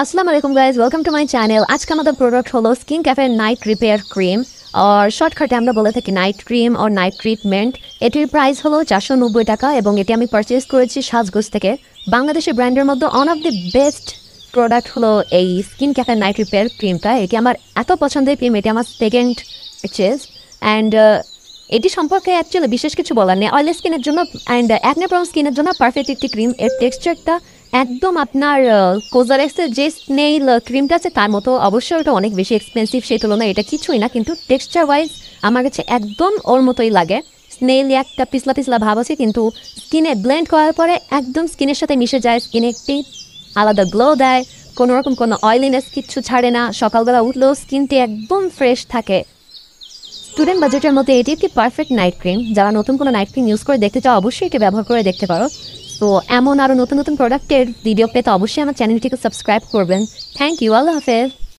আসসালামু আলাইকুম guys, welcome to my channel. আজকে আমাদের প্রোডাক্ট হলো skin cafe night repair cream, আর শর্টকাটে আমরা বলে থাকি নাইট ক্রিম আর নাইট ট্রিটমেন্ট। এটির প্রাইস হলো 490 টাকা এবং এটি আমি পারচেস করেছি সাজগোজ থেকে। বাংলাদেশের ব্র্যান্ডের মধ্যে one of the best product হলো এই স্কিন ক্যাফে নাইট রিপেয়ার ক্রিমটা। এটি আমার এত পছন্দের ক্রিম, এটি আমার সেকেন্ড পারচেস। অ্যান্ড এটি সম্পর্কে অ্যাকচুয়ালি বিশেষ কিছু বলার নেই। অয়েলি স্কিনের জন্য অ্যান্ড অ্যাকনে প্রন স্কিনের জন্য পারফেক্ট একটি ক্রিম। এর টেক্সচারটা একদম আপনার কোজারেক্সের যে স্নেইল ক্রিমটা আছে তার মতো। অবশ্যই ওটা অনেক বেশি এক্সপেন্সিভ, সেই তুলনায় এটা কিছুই না, কিন্তু টেক্সচার ওয়াইজ আমার কাছে একদম ওর মতোই লাগে। স্নেইলি একটা পিছলা পিছলা ভাব আছে, কিন্তু স্কিনে ব্লেন্ড করার পরে একদম স্কিনের সাথে মিশে যায়। স্কিনে একটি আলাদা গ্লো দেয়, কোনো রকম কোনো অয়েলিনেস কিচ্ছু ছাড়ে না। সকালবেলা উঠলেও স্কিনটি একদম ফ্রেশ থাকে। স্টুডেন্ট বাজেটের মধ্যে এটি একটি পারফেক্ট নাইট ক্রিম। যারা নতুন কোনো নাইট ক্রিম ইউজ করে দেখতে চাও অবশ্যই এটি ব্যবহার করে দেখতে পারো। তো এমন আরও নতুন নতুন প্রোডাক্টের ভিডিও পেতে অবশ্যই আমার চ্যানেলটিকে সাবস্ক্রাইব করবেন। থ্যাংক ইউ, আল্লাহ হাফেজ।